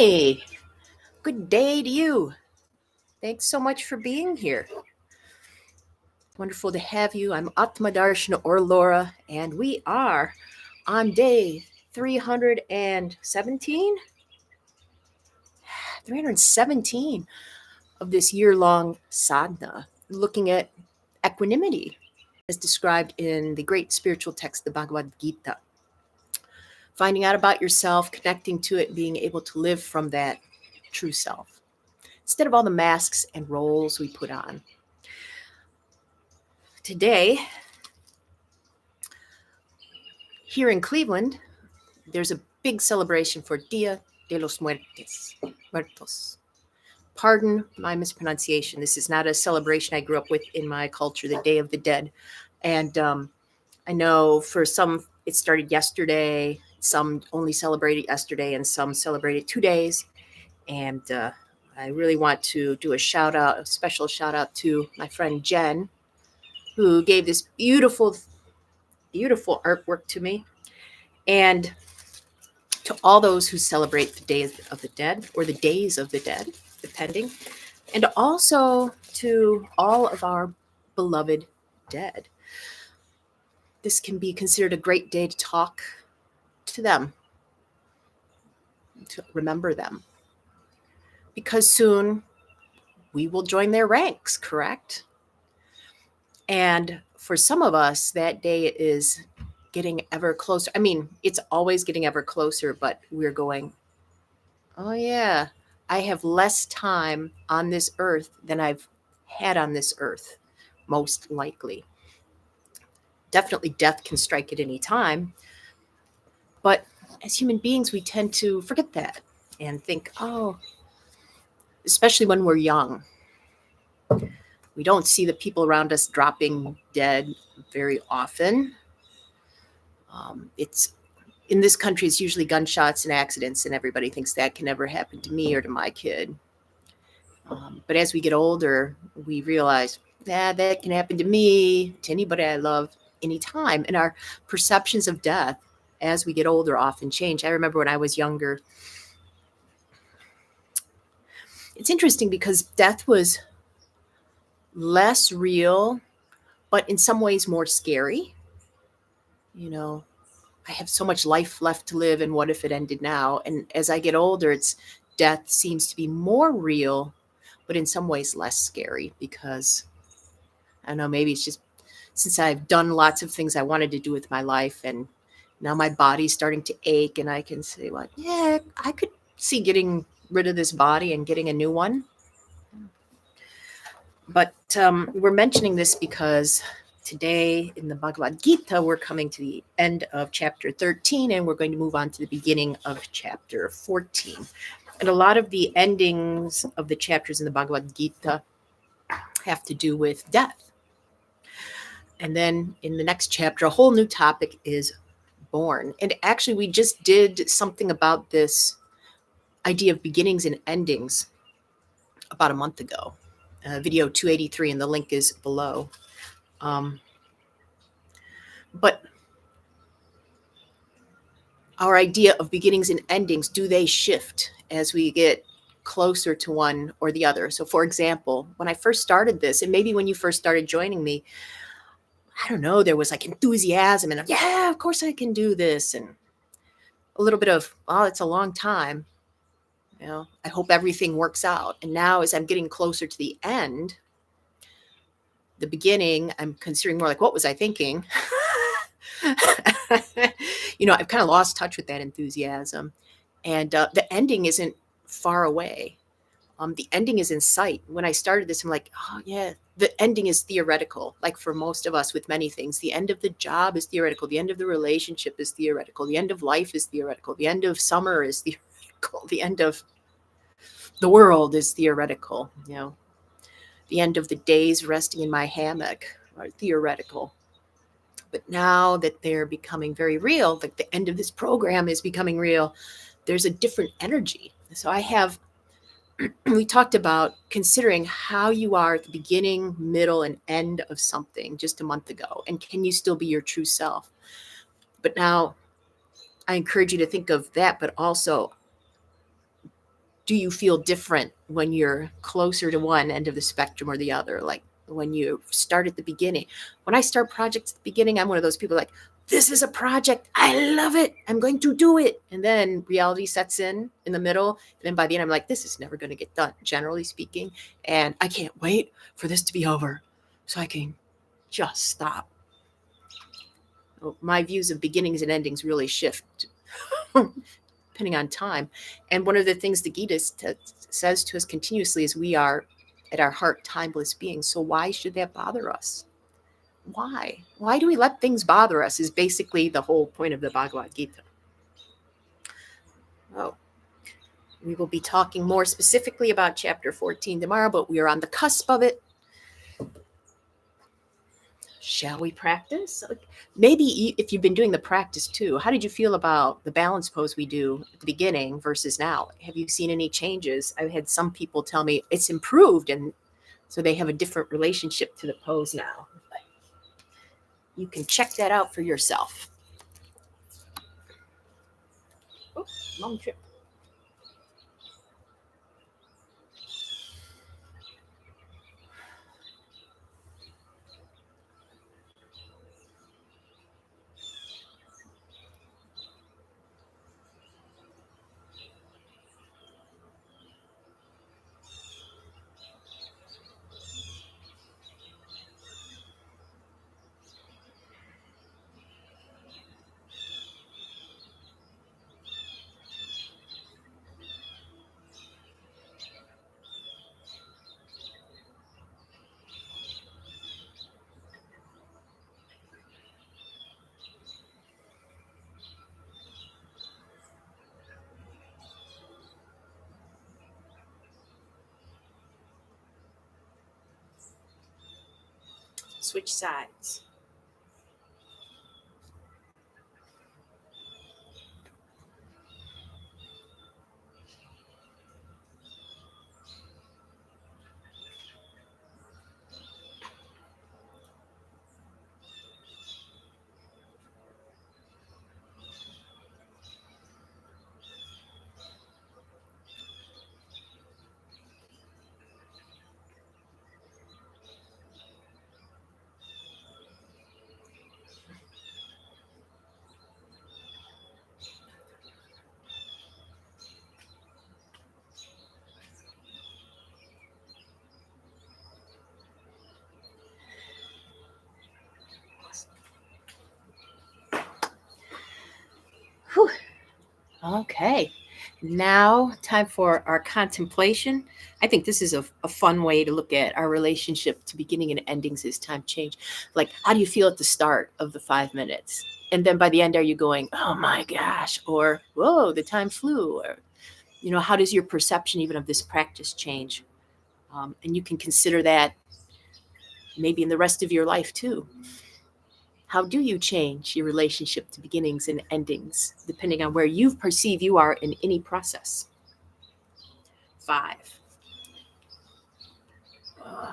Hey, good day to you. Thanks so much for being here. Wonderful to have you. I'm Atmadarshan or Laura, and we are on day 317, 317 of this year-long sadhana, looking at equanimity as described in the great spiritual text, the Bhagavad Gita. Finding out about yourself, connecting to it, being able to live from that true self, instead of all the masks and roles we put on. Today, here in Cleveland, there's a big celebration for Dia de los Muertos. Pardon my mispronunciation. This is not a celebration I grew up with in my culture, the Day of the Dead. And I know for some it started yesterday, some only celebrated yesterday, and some celebrated 2 days. And I really want to do a special shout out to my friend Jen, who gave this beautiful, beautiful artwork to me. And to all those who celebrate the Days of the Dead or the Days of the Dead, depending, and also to all of our beloved dead. This can be considered a great day to talk to them, to remember them, because soon we will join their ranks, correct? And for some of us, that day is getting ever closer. I mean, it's always getting ever closer, but we're going, oh, yeah, I have less time on this earth than I've had on this earth, most likely. Definitely death can strike at any time. But as human beings, we tend to forget that and think, oh, especially when we're young, we don't see the people around us dropping dead very often. It's in this country, it's usually gunshots and accidents, and everybody thinks that can never happen to me or to my kid. But as we get older, we realize that can happen to me, to anybody I love, anytime. And our perceptions of death as we get older often change. I remember when I was younger, it's interesting because death was less real, but in some ways more scary. You know, I have so much life left to live, and what if it ended now? And as I get older, death seems to be more real, but in some ways less scary, because I don't know, maybe it's just since I've done lots of things I wanted to do with my life, and now my body's starting to ache, and I can say, well, yeah, I could see getting rid of this body and getting a new one. But we're mentioning this because today in the Bhagavad Gita, we're coming to the end of chapter 13, and we're going to move on to the beginning of chapter 14. And a lot of the endings of the chapters in the Bhagavad Gita have to do with death. And then in the next chapter, a whole new topic is born. And actually, we just did something about this idea of beginnings and endings about a month ago. Video 283, and the link is below. But our idea of beginnings and endings, do they shift as we get closer to one or the other? So, for example, when I first started this, and maybe when you first started joining me, I don't know, there was like enthusiasm and, yeah, of course I can do this. And a little bit of, oh, it's a long time. You know, I hope everything works out. And now as I'm getting closer to the end, the beginning, I'm considering more like, what was I thinking? I've kind of lost touch with that enthusiasm. And the ending isn't far away. The ending is in sight. When I started this, I'm like, oh, yeah, the ending is theoretical. Like for most of us with many things, the end of the job is theoretical. The end of the relationship is theoretical. The end of life is theoretical. The end of summer is theoretical. The end of the world is theoretical. The end of the days resting in my hammock are theoretical. But now that they're becoming very real, like the end of this program is becoming real, there's a different energy. So we talked about considering how you are at the beginning, middle, and end of something just a month ago. And can you still be your true self? But now I encourage you to think of that, but also do you feel different when you're closer to one end of the spectrum or the other? Like when you start at the beginning. When I start projects at the beginning, I'm one of those people like, this is a project. I love it. I'm going to do it. And then reality sets in the middle. And then by the end, I'm like, this is never going to get done, generally speaking. And I can't wait for this to be over so I can just stop. My views of beginnings and endings really shift depending on time. And one of the things the Gita says to us continuously is we are at our heart timeless beings. So why should that bother us? Why? Why do we let things bother us is basically the whole point of the Bhagavad Gita. Oh, we will be talking more specifically about chapter 14 tomorrow, but we are on the cusp of it. Shall we practice? Maybe if you've been doing the practice too, how did you feel about the balance pose we do at the beginning versus now? Have you seen any changes? I've had some people tell me it's improved, and so they have a different relationship to the pose now. You can check that out for yourself. Oh, long trip. Switch sides. Whew. Okay. Now, time for our contemplation. I think this is a fun way to look at our relationship to beginning and endings as time change. Like, how do you feel at the start of the 5 minutes? And then by the end, are you going, oh my gosh, or whoa, the time flew? Or, how does your perception even of this practice change? And you can consider that maybe in the rest of your life too. How do you change your relationship to beginnings and endings, depending on where you perceive you are in any process? 5. Uh,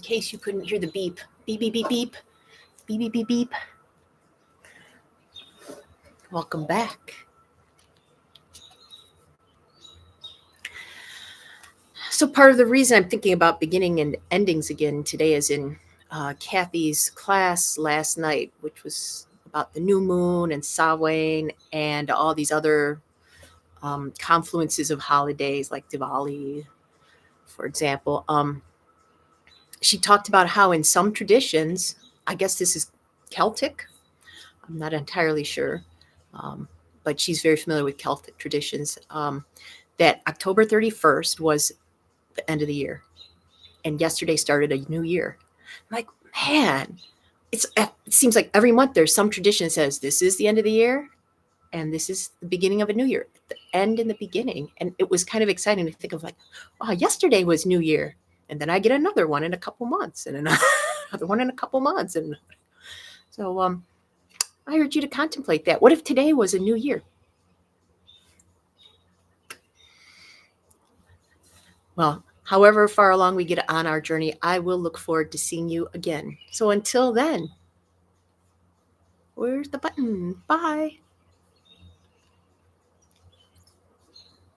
case you couldn't hear the beep, beep, beep, beep, beep, beep, beep, beep, beep. Welcome back. So part of the reason I'm thinking about beginning and endings again today is in Kathy's class last night, which was about the new moon and Samhain and all these other confluences of holidays like Diwali, for example. She talked about how in some traditions, I guess this is Celtic, I'm not entirely sure, but she's very familiar with Celtic traditions, that October 31st was the end of the year. And yesterday started a new year. I'm like, man, it seems like every month there's some tradition that says this is the end of the year and this is the beginning of a new year, the end and the beginning. And it was kind of exciting to think of like, oh, yesterday was New Year. And then I get another one in a couple months and another one in a couple months. And so I urge you to contemplate that. What if today was a new year? Well, however far along we get on our journey, I will look forward to seeing you again. So until then, where's the button? Bye.